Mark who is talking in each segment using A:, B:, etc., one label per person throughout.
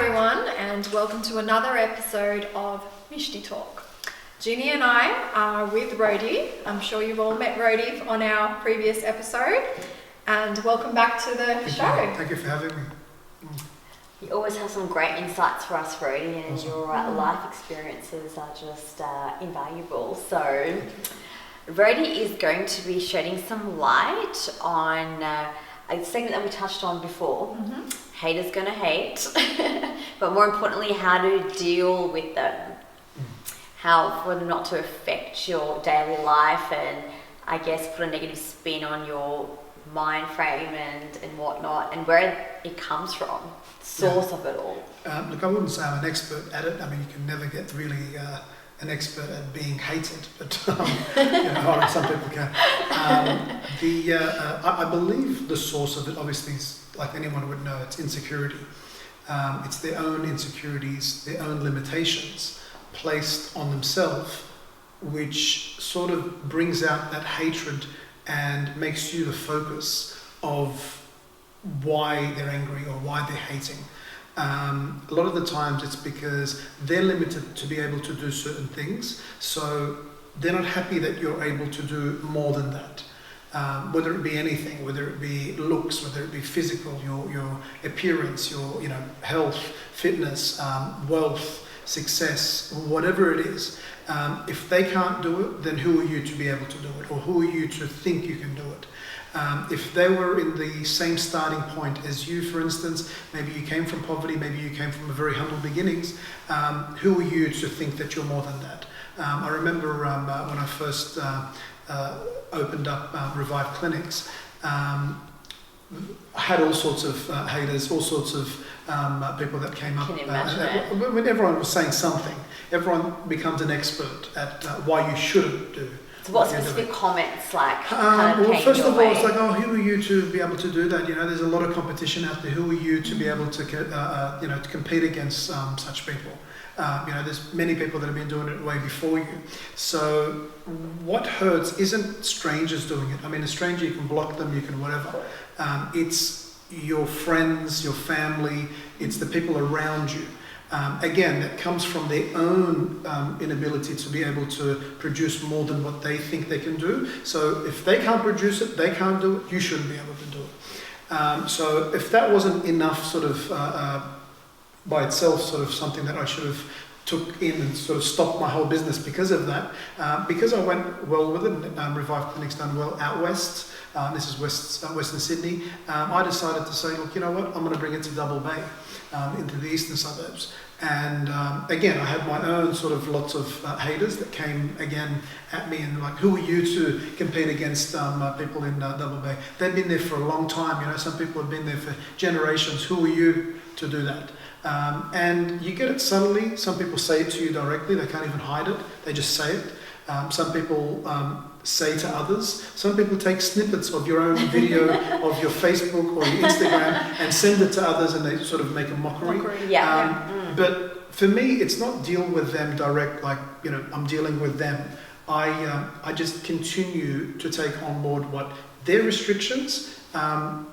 A: everyone, and welcome to another episode of Mishti Talk. JINNIE and I are with Rhodey. I'm sure you've all met Rhodey on our previous episode, and welcome back to the show.
B: Thank you for having me.
C: You always have some great insights for us, Rhodey, and your life experiences are just invaluable. So, Rhodey is going to be shedding some light on a segment that we touched on before. Haters gonna hate, but more importantly, how to deal with them. How for them not to affect your daily life and I guess put a negative spin on your mind frame and whatnot, and where it comes from, source of it all.
B: Look, I wouldn't say I'm an expert at it. I mean, you can never get really an expert at being hated, but some people can. I believe the source of it obviously is, like anyone would know, it's insecurity. It's their own insecurities, their own limitations placed on themselves, which sort of brings out that hatred and makes you the focus of why they're angry or why they're hating. A lot of the times it's because they're limited to be able to do certain things, so they're not happy that you're able to do more than that. Whether it be anything, whether it be looks, whether it be physical, your appearance, your health, fitness, wealth, success, whatever it is. If they can't do it, then who are you to be able to do it, or who are you to think you can do it? If they were in the same starting point as you, for instance, maybe you came from poverty, maybe you came from a very humble beginnings, who are you to think that you're more than that? I remember when I first opened up Revive Clinics, I had all sorts of haters, all sorts of people that came up. When everyone was saying something, everyone becomes an expert at why you shouldn't do.
C: So what specific comments
B: well, first of all, it's like, oh, who are you to be able to do that? There's a lot of competition out there. Who are you to be able to, to compete against such people? There's many people that have been doing it way before you. So what hurts isn't strangers doing it. I mean, a stranger, you can block them, you can whatever. It's your friends, your family, it's the people around you. Again, that comes from their own inability to be able to produce more than what they think they can do. So if they can't produce it, they can't do it, you shouldn't be able to do it. So if that wasn't enough sort of by itself, sort of something that I should have took in and sort of stopped my whole business because of that, because I went well with it, Revive Clinics done well out west, this is Western Sydney, I decided to say, look, you know what, I'm going to bring it to Double Bay, into the eastern suburbs. And again, I had my own sort of lots of haters that came again at me and like, who are you to compete against people in Double Bay? They've been there for a long time, some people have been there for generations. Who are you to do that? And you get it subtly. Some people say it to you directly. They can't even hide it. They just say it. Some people say to others. Some people take snippets of your own video of your Facebook or your Instagram and send it to others, and they sort of make a mockery. But for me, it's not deal with them direct, like, I'm dealing with them. I just continue to take on board what their restrictions, and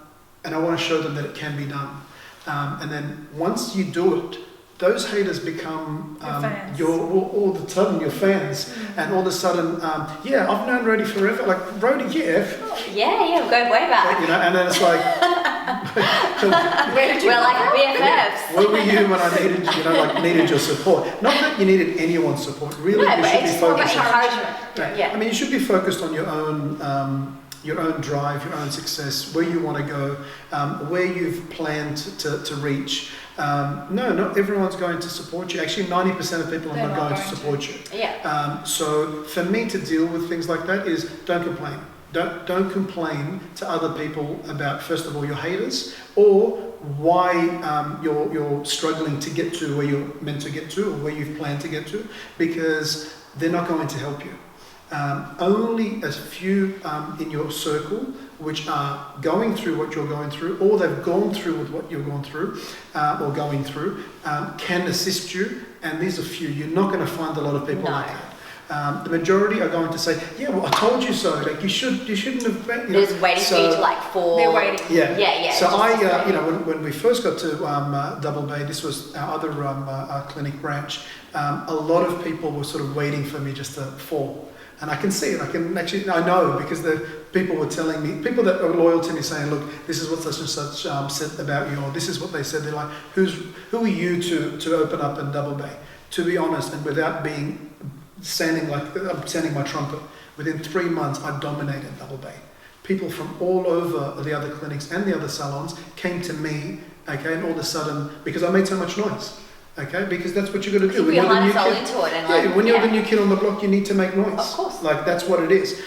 B: I want to show them that it can be done. And then once you do it, those haters become all of a sudden your fans, and all of a sudden, I've known Rhodey forever. Like Rhodey,
C: we're going way back.
B: And then it's like,
C: we're like BFFs.
B: Where were you when I needed your support? Not that you needed anyone's support. Really,
C: no,
B: you should be focused on
C: encouragement.
B: I mean, you should be focused on your own drive, your own success, where you want to go, where you've planned to reach. No, not everyone's going to support you. Actually, 90% of people are not going to support you. So for me to deal with things like that is don't complain. Don't complain to other people about, first of all, your haters, or why you're struggling to get to where you're meant to get to, or where you've planned to get to, because they're not going to help you. Only a few in your circle which are going through what you're going through, or they've gone through with what you're going through, or going through, can assist you. And these are few. You're not going to find a lot of people like that. The majority are going to say, yeah, well, I told you so. Like you shouldn't have.
C: They're just waiting for you to like fall.
A: They're waiting.
B: Yeah. So when we first got to Double Bay, this was our other clinic branch. A lot of people were sort of waiting for me just to fall. And I can see it. I know because the people were telling me, people that are loyal to me saying, look, this is what such and such said about you, or this is what they said. They're like, who are you to open up in Double Bay? To be honest, and without sounding like I'm sounding my trumpet, within 3 months I dominated Double Bay. People from all over the other clinics and the other salons came to me, okay, and all of a sudden, because I made so much noise. Okay, because that's what you're going to do.
C: When you're the new kid,
B: when you're the new kid on the block, you need to make noise.
C: Of course.
B: Like that's what it is.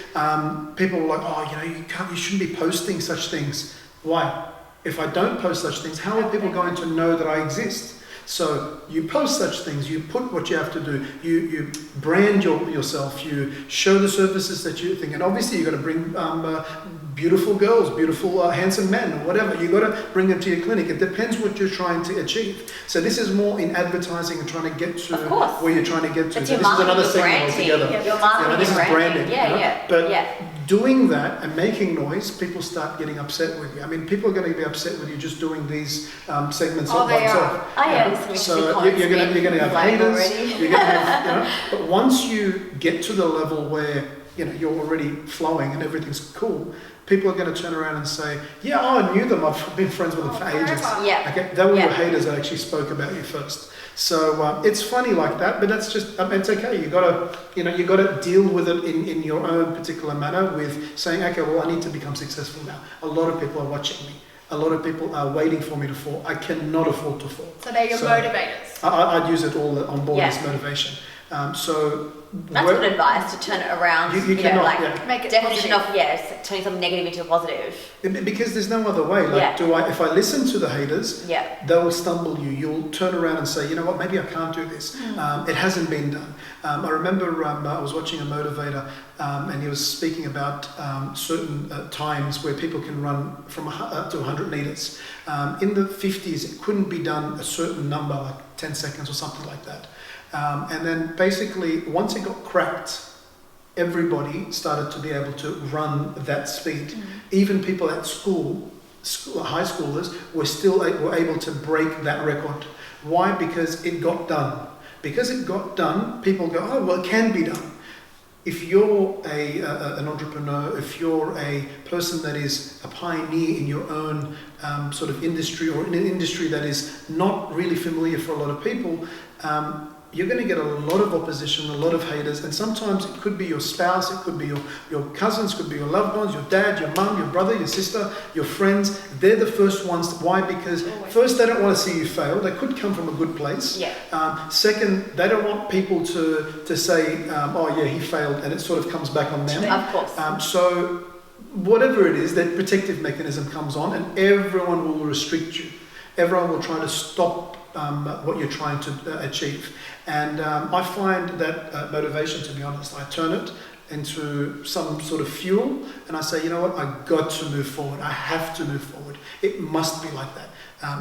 B: People are like, oh, you shouldn't be posting such things. Why? If I don't post such things, how are people going to know that I exist? So you post such things, you put what you have to do, you brand yourself, you show the services that you think, and obviously you've got to bring beautiful girls, beautiful handsome men, or whatever. You've got to bring them to your clinic. It depends what you're trying to achieve. So this is more in advertising and trying to get to where you're trying to get to.
C: It's
B: so this is another segment altogether.
C: This
B: is branding.
C: Yeah.
B: Doing that and making noise, people start getting upset with you. I mean, people are going to be upset with you just doing these segments all by themselves. So you're going to have haters. You're going to have, but once you get to the level where you're already flowing and everything's cool, people are going to turn around and say, yeah, I knew them. I've been friends with them for ages. Okay, they were your haters that actually spoke about you first. So it's funny like that, but that's just it's okay. You got to deal with it in your own particular manner with saying, okay, well, I need to become successful now. A lot of people are watching me. A lot of people are waiting for me to fall. I cannot afford to fall.
A: So they're your motivators.
B: I'd use it all on board as motivation. So
C: that's good advice to turn it around.
B: You cannot,
C: make it definition positive. Turning something negative into a positive.
B: Because there's no other way. If I listen to the haters, they will stumble you. You'll turn around and say, you know what, maybe I can't do this. It hasn't been done. I remember I was watching a motivator and he was speaking about certain times where people can run from to 100 meters. In the 50s, it couldn't be done a certain number, like 10 seconds or something like that. And then basically, once it got cracked, everybody started to be able to run that speed. Even people at school, high schoolers, were able to break that record. Why? Because it got done. Because it got done, people go, oh, well, it can be done. If you're an entrepreneur, if you're a person that is a pioneer in your own sort of industry, or in an industry that is not really familiar for a lot of people, you're going to get a lot of opposition, a lot of haters, and sometimes it could be your spouse, it could be your cousins, could be your loved ones, your dad, your mum, your brother, your sister, your friends. They're the first ones. Why? Because first, they don't want to see you fail. They could come from a good place. Second, they don't want people to say, oh yeah, he failed, and it sort of comes back on them.
C: Of course.
B: So whatever it is, that protective mechanism comes on, and everyone will restrict you. Everyone will try to stop what you're trying to achieve. And I find that motivation, to be honest, I turn it into some sort of fuel, and I say, you know what, I've got to move forward. I have to move forward. It must be like that.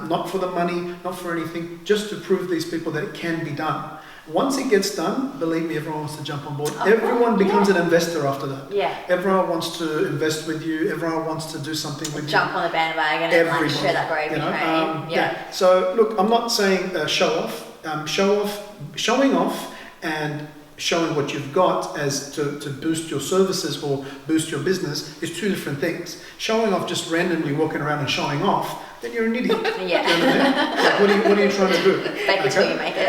B: Not for the money, not for anything, just to prove these people that it can be done. Once it gets done, believe me, everyone wants to jump on board. Everyone becomes an investor after that. Everyone wants to invest with you. Everyone wants to do something with you.
C: Jump on the bandwagon and share that gravy train.
B: So look, I'm not saying show off. Showing off and showing what you've got as to boost your services or boost your business is two different things. Showing off, just randomly walking around and showing off, then you're an idiot. What are you trying to do?
C: Fake it till you make it.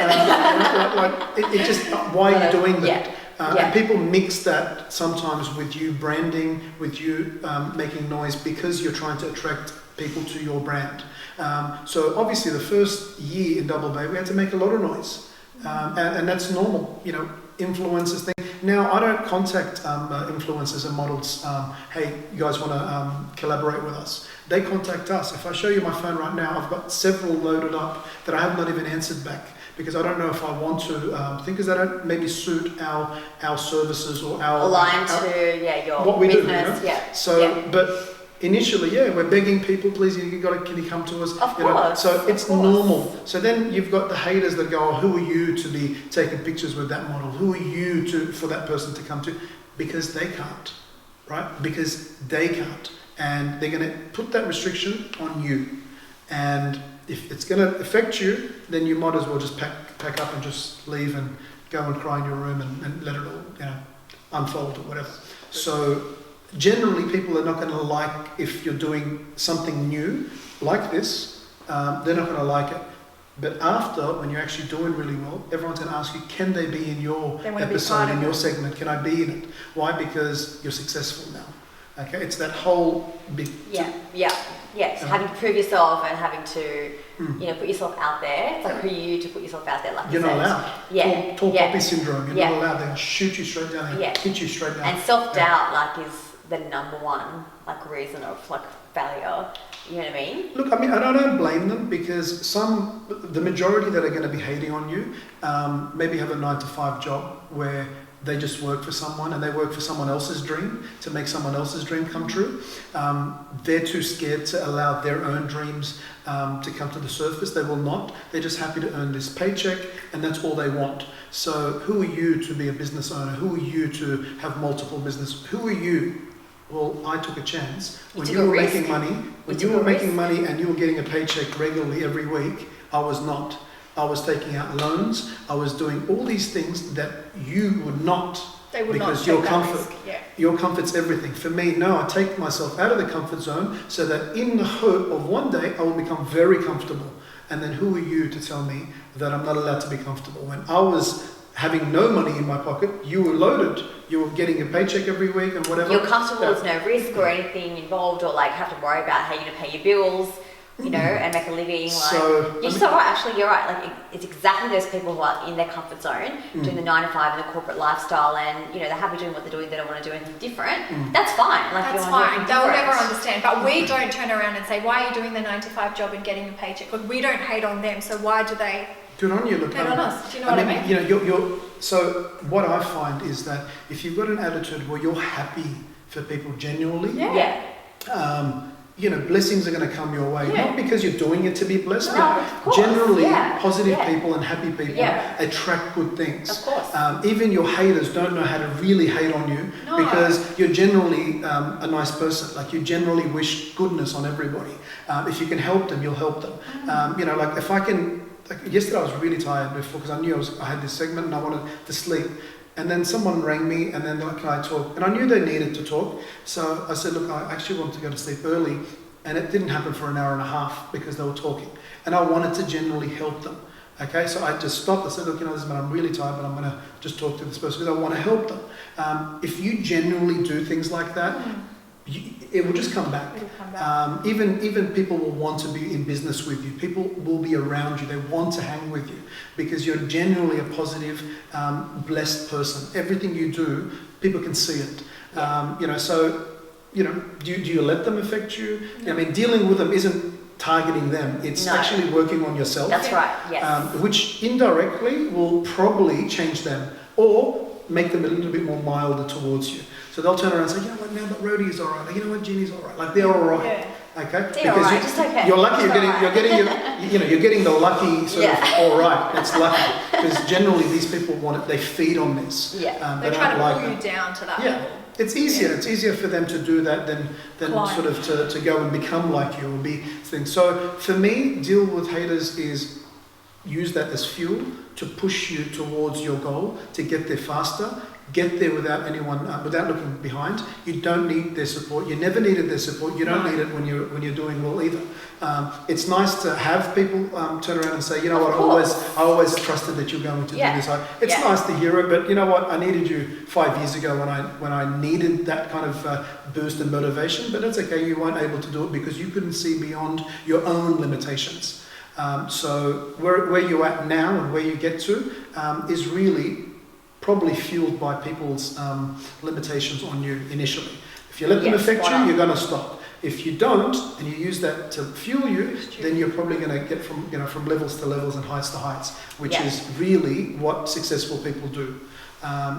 B: Why are you doing that? And people mix that sometimes with you branding, with you making noise, because you're trying to attract people to your brand. So obviously the first year in Double Bay, we had to make a lot of noise. And that's normal, influencers thing. Now, I don't contact influencers and models, hey, you guys want to collaborate with us. They contact us. If I show you my phone right now, I've got several loaded up that I have not even answered back, because I don't know if I want to, because they don't maybe suit our services or our...
C: Aligned to your
B: what we
C: business.
B: do, but initially, we're begging people, please, can you come to us?
C: Of course.
B: So it's normal. So then you've got the haters that go, oh, who are you to be taking pictures with that model? Who are you for that person to come to? Because they can't, right? Because they can't. And they're going to put that restriction on you. And if it's going to affect you, then you might as well just pack up and just leave and go and cry in your room and let it all, unfold or whatever. So generally, people are not going to like if you're doing something new like this. They're not going to like it. But after, when you're actually doing really well, everyone's going to ask you, can they be in your episode, in your segment? Can I be in it? Why? Because you're successful now. Okay, it's that whole big...
C: Yes, having to prove yourself and having to, put yourself out there. It's like, who are you to put yourself out there, like
B: you're not allowed. Tall poppy syndrome. You're not allowed. They'll shoot you straight down and hit you straight down.
C: And self-doubt, is the number one, reason of, failure. You know what I mean?
B: Look, I don't blame them, because the majority that are going to be hating on you, maybe have a 9-to-5 job where they just work for someone and they work for someone else's dream to make someone else's dream come true. They're too scared to allow their own dreams to come to the surface. They will not. They're just happy to earn this paycheck, and that's all they want. So who are you to be a business owner? Who are you to have multiple business? Who are you? Well, I took a chance. When you were making money, and you were getting a paycheck regularly every week, I was not. I was taking out loans. I was doing all these things that you would not.
A: They would
B: because
A: not
B: your
A: take
B: comfort,
A: that risk. Yeah.
B: Your comfort's everything. For me, no, I take myself out of the comfort zone so that in the hope of one day I will become very comfortable. And then who are you to tell me that I'm not allowed to be comfortable? When I was having no money in my pocket, you were loaded. You were getting a paycheck every week and whatever.
C: You're comfortable, there's no risk or anything involved, or have to worry about how you're going to pay your bills, and make a living. You're just right, actually, you're right. It's exactly those people who are in their comfort zone, doing the 9-to-5 and the corporate lifestyle, and they're happy doing what they're doing, they don't want to do anything different. That's fine.
A: That's fine. They'll never understand. But we don't turn around and say, why are you doing the 9-to-5 job and getting a paycheck? We don't hate on them, so why do they...
B: Good on you. Look,
A: hate on us. Do you know what I mean?
B: So what I find is that if you've got an attitude where you're happy for people genuinely, blessings are going to come your way. Not because you're doing it to be blessed, but generally positive people and happy people attract good things.
C: Of course.
B: Even your haters don't know how to really hate on you because you're generally a nice person. You generally wish goodness on everybody. If you can help them, you'll help them. If I can... yesterday I was really tired before because I knew I had this segment and I wanted to sleep. And then someone rang me and then they're like, can I talk? And I knew they needed to talk. So I said, look, I actually wanted to go to sleep early. And it didn't happen for an hour and a half because they were talking. And I wanted to generally help them. Okay, so I just stopped. I said, look, listen, I'm really tired, but I'm going to just talk to this person because I want to help them. If you genuinely do things like that, it will just come back.
A: It'll come back.
B: Even people will want to be in business with you. People will be around you. They want to hang with you because you're genuinely a positive, blessed person. Everything you do, people can see it. Do you let them affect you? No. Dealing with them isn't targeting them. It's actually working on yourself.
C: That's right. Yes.
B: Which indirectly will probably change them or make them a little bit more milder towards you. So they'll turn around and say, you know what, now that Rhodey's all right. You know what, Jinnie's all right. They're all right.
A: Yeah.
B: Okay.
C: They're
B: because
C: all right. Just okay.
B: You're lucky. You're getting the lucky sort of all right. It's lucky because generally these people want it. They feed on this.
A: Yeah. They're trying to pull you down to that level.
B: It's easier. It's easier for them to do that than sort of to go and become like you or be things. So for me, deal with haters is use that as fuel to push you towards your goal to get there faster. Get there without anyone, without looking behind. You don't need their support. You never needed their support. You don't need it when you're doing well either. It's nice to have people turn around and say, you know what, I always trusted that you're going to do this. It's nice to hear it, but you know what, I needed you 5 years ago when I needed that kind of boost and motivation. But that's okay. You weren't able to do it because you couldn't see beyond your own limitations. So where you're at now and where you get to is really probably fueled by people's limitations on you initially. If you let them affect you, you're going to stop. If you don't, and you use that to fuel you, then you're probably going to get from levels to levels and heights to heights, which is really what successful people do.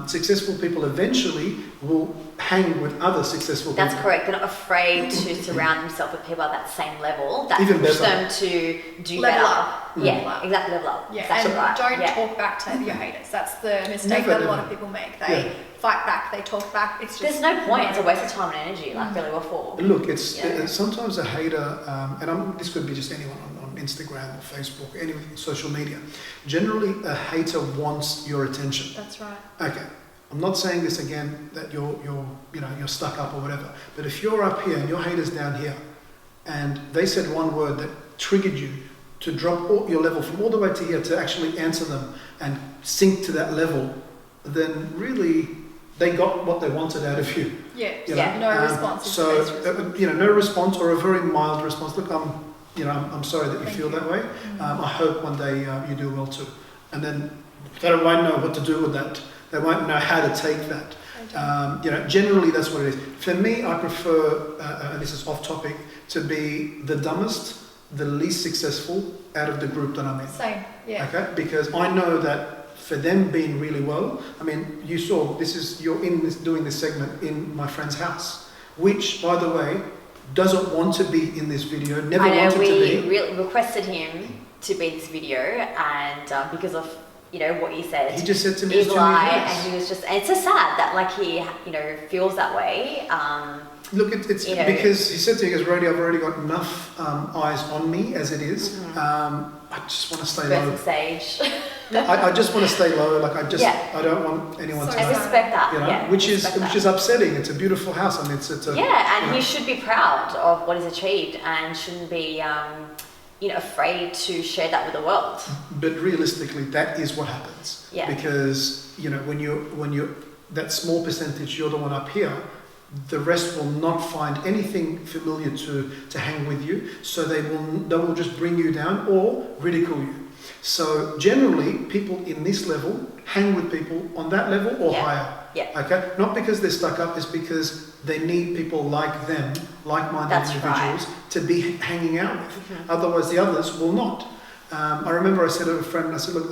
B: Successful people eventually will hang with other successful people.
C: That's correct. They're not afraid to surround themselves with people at that same level that
B: Even
C: push
B: better.
C: them to do
A: Level
C: better.
A: up.
C: Yeah,
A: Level up.
C: exactly. Level up.
A: Yeah,
C: Exactly
A: and
C: right.
A: don't
C: Yeah.
A: talk back to your haters. That's the mistake
B: Never,
A: that a lot
B: never.
A: of people make. They fight back, they talk back. It's just
C: There's no point. It's a waste of time and energy, like really before.
B: Look, it's
C: Yeah.
B: sometimes a hater, this could be just anyone on Instagram or Facebook, any social media. Generally, a hater wants your attention.
A: That's right.
B: Okay, I'm not saying this again that you're stuck up or whatever. But if you're up here and your hater's down here, and they said one word that triggered you to drop your level from all the way to here to actually answer them and sink to that level, then really they got what they wanted out of you.
A: Yeah.
B: You know?
A: No response. is
B: So
A: the best response.
B: no response or a very mild response. Look, I'm sorry that you
A: Thank
B: feel
A: you.
B: that way. I hope one day you do well too. And then they won't know what to do with that. They won't know how to take that. Generally that's what it is. For me, I prefer, and this is off topic, to be the dumbest, the least successful out of the group that I'm in.
A: Same. Yeah.
B: Okay, because I know that for them being really well, I mean, you saw you're doing this segment in my friend's house, which, by the way, doesn't want to be in this video. Never
C: I know
B: wanted to
C: we
B: be.
C: really requested him to be in this video, and because of what you said,
B: He just said to me,
C: is
B: "It's too
C: lie,
B: many
C: and
B: years."
C: he was just. And it's so sad that like he feels that way.
B: Look, it's because he said to me, he goes, "Rody, I've already got enough eyes on me as it is. I just want to stay low.
C: Stage.
B: I just want to stay low. Like
C: Yeah.
B: I don't want anyone
A: So
B: to
C: I
B: know.
C: respect that.
B: You know,
C: Yeah,
B: which is
C: respect that.
B: upsetting. It's a beautiful house. I mean, it's a
C: Yeah, and
B: you know.
C: he should be proud of what he's achieved and shouldn't be, afraid to share that with the world.
B: But realistically, that is what happens.
C: Yeah.
B: Because when you're that small percentage, you're the one up here. The rest will not find anything familiar to hang with you, so they will just bring you down or ridicule you. So generally, people in this level hang with people on that level or higher.
C: Yeah.
B: Okay, not because they're stuck up, it's because they need people like them, like-minded
C: That's
B: individuals, to be hanging out with. Otherwise, the others will not. I remember I said to a friend, I said, "Look,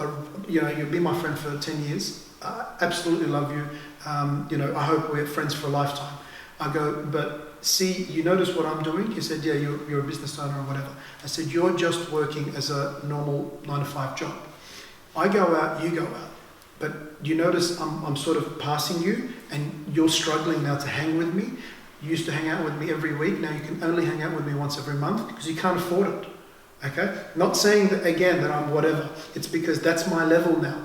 B: you've been my friend for 10 years. I absolutely love you. I hope we're friends for a lifetime." I go, "But see, you notice what I'm doing?" He said, "Yeah, you're a business owner or whatever." I said, "You're just working as a normal 9-to-5 job. I go out, you go out. But you notice I'm sort of passing you and you're struggling now to hang with me. You used to hang out with me every week. Now you can only hang out with me once every month because you can't afford it." Okay? Not saying that, again, that I'm whatever. It's because that's my level now.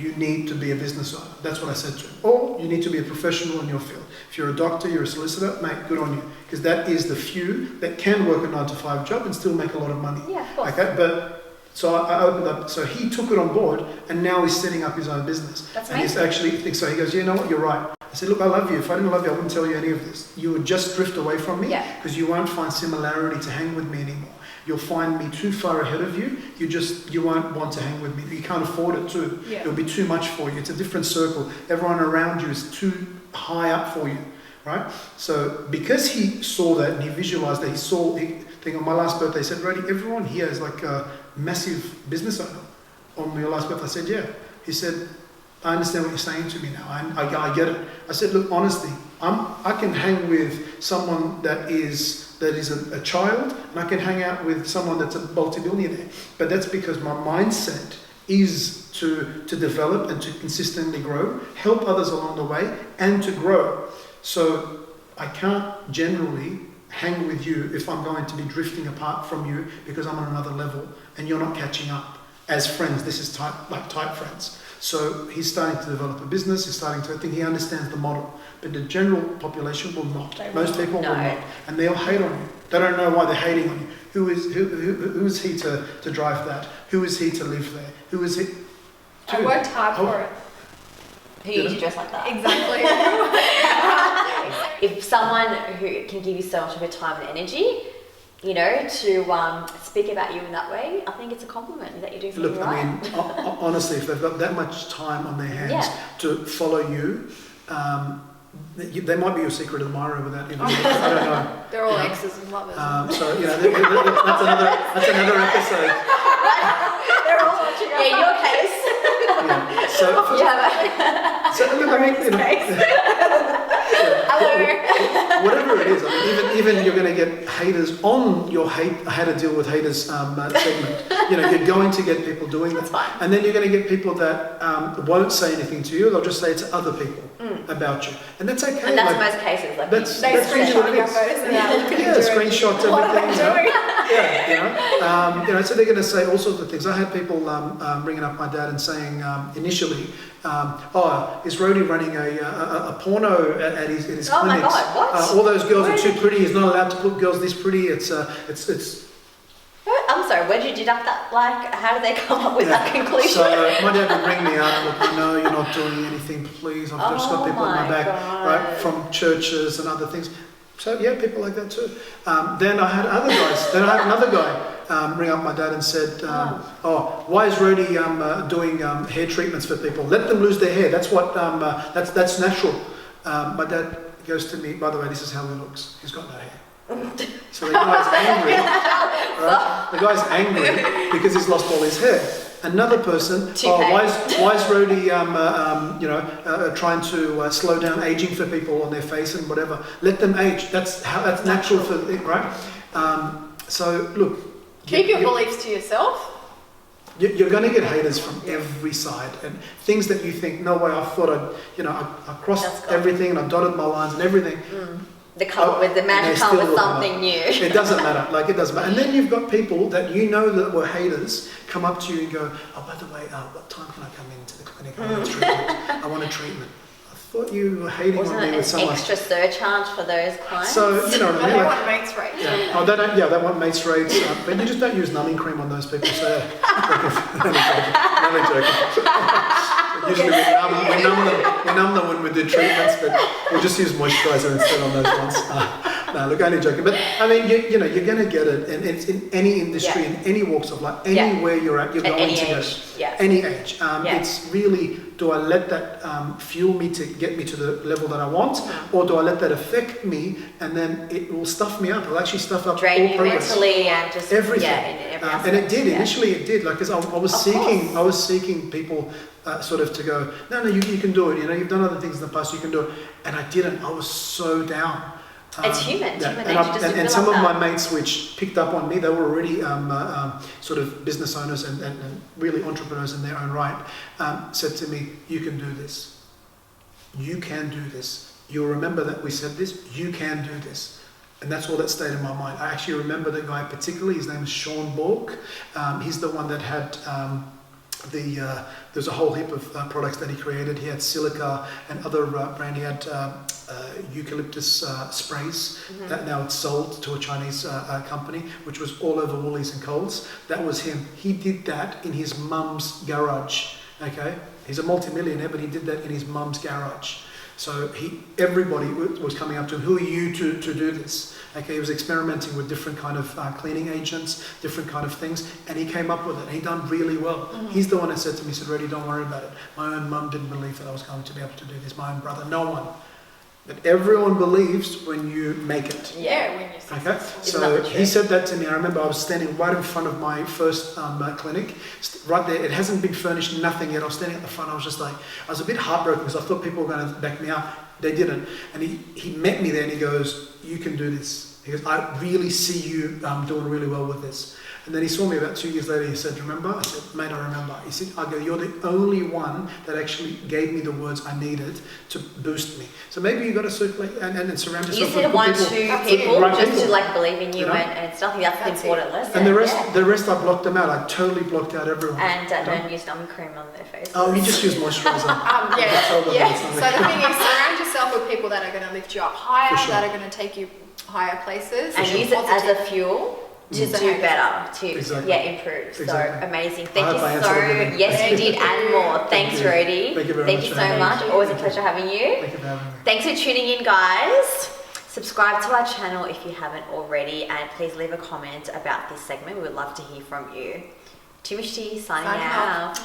B: You need to be a business owner. That's what I said to him. Or you need to be a professional in your field. If you're a doctor, you're a solicitor, mate, good on you. Because that is the few that can work a 9-to-5 job and still make a lot of money.
C: Yeah, of course.
B: Okay, but so I opened up. So he took it on board, and now he's setting up his own business.
C: That's
B: and he's
C: amazing.
B: actually so he goes, "You know what? You're right." I said, "Look, I love you. If I didn't love you, I wouldn't tell you any of this. You would just drift away from me because you won't find similarity to hang with me anymore. You'll find me too far ahead of you. You won't want to hang with me. You can't afford it too.
A: Yeah.
B: It'll be too much for you. It's a different circle. Everyone around you is too high up for you, right?" So because he saw that and he visualized that, he on my last birthday, he said, "Rody, everyone here is like a massive business owner." On your last birthday, I said, "Yeah." He said, "I understand what you're saying to me now. I get it." I said, "Look, honestly, I can hang with someone that is a child, and I can hang out with someone that's a multi-billionaire. But that's because my mindset is to develop and to consistently grow, help others along the way, and to grow. So I can't generally hang with you if I'm going to be drifting apart from you because I'm on another level and you're not catching up. As friends, this is tight friends." So he's starting to develop a business. I think he understands the model. But the general population will not. Most people will not. And they'll hate on you. They don't know why they're hating on you. Who is he to drive that? Who is he to live there? Who is he?
A: I worked hard for it.
C: Who usually dress like that?
A: Exactly.
C: If someone who can give you so much of your time and energy, to speak about you in that way, I think it's a compliment that you're doing something
B: Look,
C: right.
B: I mean, honestly, if they've got that much time on their hands to follow you, they might be your secret admirer without I don't know.
A: They're all exes and lovers.
B: So that's another episode.
C: They're all watching. Yeah, in your case.
B: Yeah. So look, I mean,
A: Hello.
B: Whatever it is, I mean, even you're going to get haters on your how to deal with haters segment. You know, you're going to get people doing
A: That's
B: that.
A: fine.
B: And then you're going to get people that won't say anything to you. They'll just say it to other people about you. And that's okay.
C: And that's
B: like,
C: most cases. Like
B: that's-
A: They
B: that's really what
A: screenshot
B: it
A: your
B: is.
A: photos and they're looking
B: Yeah,
A: at you.
B: screenshots,
A: What are
B: everything.
A: they doing?
B: You know, so they're going to say all sorts of things. I had people ringing up my dad and saying initially, is Rhodey running a porno at his clinics?
C: Oh my God, what?
B: All those girls
C: Where
B: are too
C: did-
B: pretty. He's not allowed to put girls this pretty. It's
C: I'm sorry, where did you deduct that? Like, how did they come up with that conclusion?
B: So my dad would ring me up, look, no, you're not doing anything, please. I've just got people on my back, right, from churches and other things. So yeah, people like that too. Then I had other guys. Then I had another guy ring up my dad and said, why is Rhodey doing hair treatments for people? Let them lose their hair. That's what that's natural. My dad goes to me, by the way, this is how he looks. He's got no hair. So the guy's angry, right? The guy's angry because he's lost all his hair. Another person, why is Rhodey, trying to slow down aging for people on their face and whatever? Let them age. That's natural for right. So look,
A: Keep your beliefs to yourself.
B: You're going to get haters from every side, and things that you think, no way, I thought I crossed everything and I dotted my lines and everything.
C: They come up with the man come with something new.
B: It doesn't matter. Like, it doesn't matter. And then you've got people that you know that were haters come up to you and go, oh, by the way, what time can I come into the clinic? I want a treatment. I want a treatment. I thought you were hating
C: Wasn't
B: on me
C: it
B: with
C: an
B: someone.
C: extra surcharge for those clients?
B: So, you know what I mean?
A: They
B: Like,
A: want mates rates.
B: yeah. Oh, they want mates rates, but you just don't use numbing cream on those people. So, only joking. Usually we numb them when we do treatments, but we'll just use moisturiser instead on those ones. No, look, only joking. But I mean, you're going to get it, and it's in any industry, in any walks of life, anywhere you're at, you're going to get it. Any age. It's really, do I let that fuel me to get me to the level that I want, or do I let that affect me, and then it will stuff me up? It'll actually stuff up
C: Drain
B: all
C: you
B: progress.
C: mentally and just
B: Everything.
C: in every
B: And it did.
C: aspect,
B: Initially, it did. Like, because I was seeking people sort of to go, no, you can do it. You know, you've done other things in the past. You can do it. And I didn't. I was so down.
C: It's human. It's human nature.
B: And some of my mates, which picked up on me, they were already sort of business owners and really entrepreneurs in their own right, said to me, you can do this. You can do this. You'll remember that we said this. You can do this. And that's all that stayed in my mind. I actually remember the guy particularly. His name is Sean Bork. He's the one that had there's a whole heap of products that he created. He had silica and other brand. He had eucalyptus sprays that now it's sold to a Chinese company, which was all over Woolies and Coles. That was him. He did that in his mum's garage. Okay, he's a multimillionaire, but he did that in his mum's garage. So everybody was coming up to him, who are you to do this? Okay, he was experimenting with different kind of cleaning agents, different kind of things, and he came up with it, and he done really well. He's the one that said to me, he said, Rhodey, don't worry about it. My own mum didn't believe that I was going to be able to do this, my own brother, no one. But everyone believes when you make it.
A: Yeah, when you're successful.
B: Okay, so he said that to me. I remember I was standing right in front of my first clinic, right there. It hasn't been furnished, nothing yet. I was standing at the front. I was just like, I was a bit heartbroken because I thought people were going to back me up. They didn't. And he met me there and he goes, you can do this. He goes, I really see you doing really well with this. And then he saw me about 2 years later. He said, remember? I said, mate, I remember. He said, I go, you're the only one that actually gave me the words I needed to boost me. So maybe you got to circulate and surround yourself
C: with people. You said 1, 2 people just to like believe in you, and it's nothing. That's the important lesson.
B: And the rest I blocked them out. I totally blocked out everyone.
C: And don't use numbing cream on their face.
B: Oh, you just use moisturiser.
A: So the thing is, surround yourself with people that are going to lift you up higher, that are going to take you higher places,
C: and use it as a fuel to do better, to improve.
B: Exactly.
C: So amazing. Thank you so much. Yes, you did, and more. Thanks, Rhodey.
B: Thank you very much.
C: Thank you so much. Always a pleasure having you.
B: Thank you for having me.
C: Thanks for tuning in, guys. Subscribe to our channel if you haven't already, and please leave a comment about this segment. We would love to hear from you. Twomishti signing out.